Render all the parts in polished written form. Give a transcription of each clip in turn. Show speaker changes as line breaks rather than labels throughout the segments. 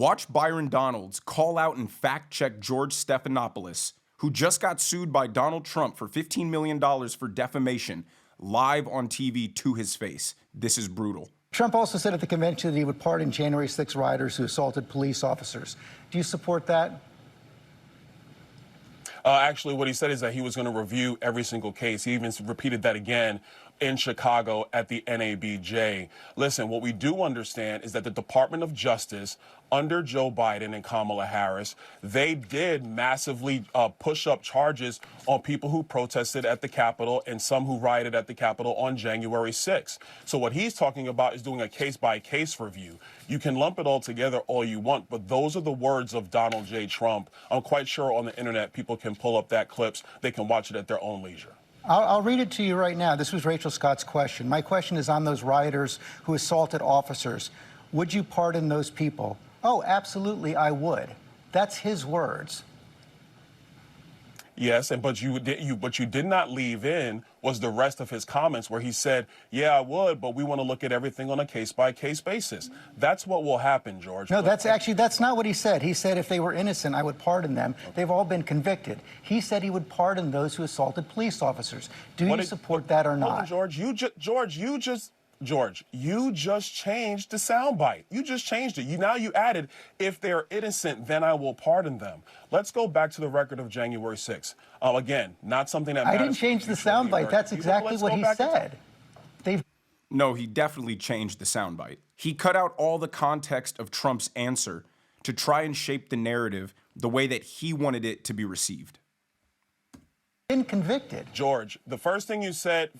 Watch Byron Donalds call out and fact-check George Stephanopoulos, who just got sued by Donald Trump for $15 million for defamation, live on TV to his face. This is brutal.
Trump also said at the convention that he would pardon January 6 rioters who assaulted police officers. Do you support that?
Actually, what he said is that he was going to review every single case. He even repeated that again in Chicago at the NABJ. Listen, what we do understand is that the Department of Justice under Joe Biden and Kamala Harris, they did massively push up charges on people who protested at the Capitol and some who rioted at the Capitol on January 6th. So what he's talking about is doing a case-by-case review. You can lump it all together all you want, but those are the words of Donald J. Trump. I'm quite sure on the internet people can pull up that clips. They can watch it at their own leisure.
I'll read it to you right now. This was Rachel Scott's question. My question is on those rioters who assaulted officers. Would you pardon those people? Oh, absolutely, I would. That's his words.
Yes, and but you did not leave in was the rest of his comments where he said, yeah, I would, but we want to look at everything on a case-by-case basis. That's what will happen, George.
No, that's not what he said. He said if they were innocent, I would pardon them. They've all been convicted. He said he would pardon those who assaulted police officers. Do you support that or not?
George, you just changed the soundbite. You just changed it. Now you added, if they're innocent, then I will pardon them. Let's go back to the record of January 6th. Again, not something that matters.
I didn't change the soundbite. That's exactly what he said.
No, he definitely changed the soundbite. He cut out all the context of Trump's answer to try and shape the narrative the way that he wanted it to be received.
Been convicted.
George, the first thing you said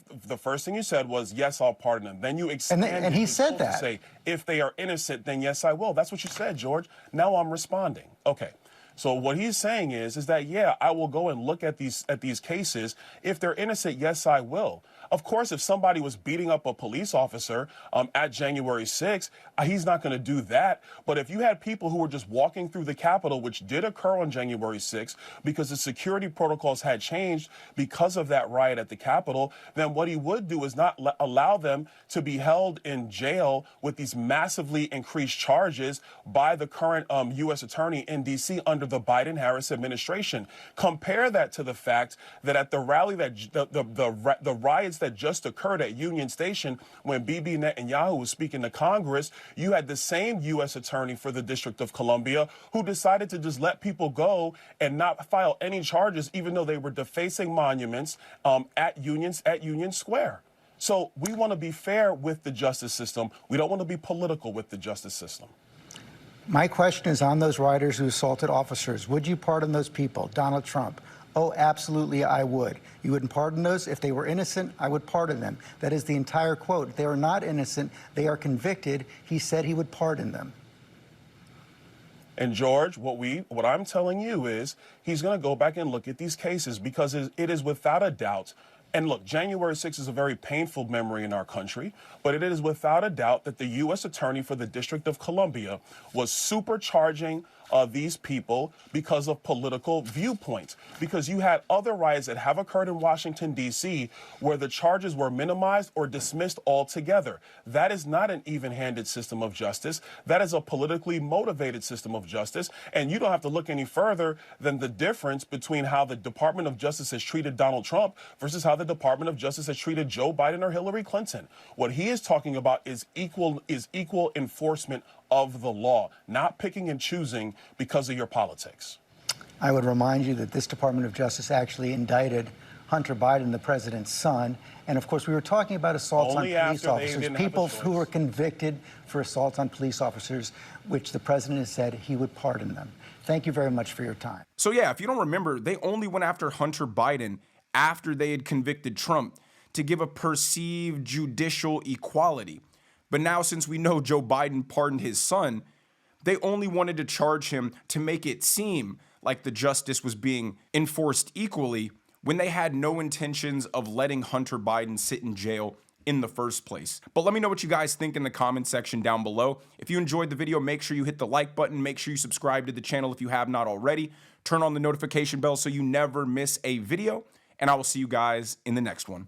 was, yes, I'll pardon them. Then you expanded
and he said that.
To say, if they are innocent, then yes, I will. That's what you said, George. Now I'm responding. Okay. So what he's saying is that, yeah, I will go and look at these cases. If they're innocent, yes, I will. Of course, if somebody was beating up a police officer at January 6th, he's not going to do that. But if you had people who were just walking through the Capitol, which did occur on January 6th, because the security protocols had changed because of that riot at the Capitol, then what he would do is not allow them to be held in jail with these massively increased charges by the current U.S. attorney in D.C. under the Biden-Harris administration. Compare that to the fact that at the rally that the riots that just occurred at Union Station when Bibi Netanyahu was speaking to Congress, you had the same U.S. attorney for the District of Columbia who decided to just let people go and not file any charges, even though they were defacing monuments at Union Square. So we want to be fair with the justice system. We don't want to be political with the justice system.
My question is on those rioters who assaulted officers. Would you pardon those people? Donald Trump. Oh, absolutely, I would. You wouldn't pardon those? If they were innocent, I would pardon them. That is the entire quote. They are not innocent. They are convicted. He said he would pardon them.
And George, what I'm telling you is he's going to go back and look at these cases because it is without a doubt. And look, January 6th is a very painful memory in our country, but it is without a doubt that the U.S. attorney for the District of Columbia was supercharging these people because of political viewpoints. Because you had other riots that have occurred in Washington, D.C., where the charges were minimized or dismissed altogether. That is not an even-handed system of justice. That is a politically motivated system of justice. And you don't have to look any further than the difference between how the Department of Justice has treated Donald Trump versus how the Department of Justice has treated Joe Biden or Hillary Clinton. What he is talking about is equal enforcement of the law, not picking and choosing because of your politics.
I would remind you that this Department of Justice actually indicted Hunter Biden, the president's son. And of course, we were talking about assaults on police officers, people who were convicted for assaults on police officers, which the president has said he would pardon them. Thank you very much for your time.
So yeah, if you don't remember, they only went after Hunter Biden after they had convicted Trump to give a perceived judicial equality. But now, since we know Joe Biden pardoned his son, they only wanted to charge him to make it seem like the justice was being enforced equally when they had no intentions of letting Hunter Biden sit in jail in the first place. But let me know what you guys think in the comment section down below. If you enjoyed the video, make sure you hit the like button. Make sure you subscribe to the channel if you have not already. Turn on the notification bell so you never miss a video. And I will see you guys in the next one.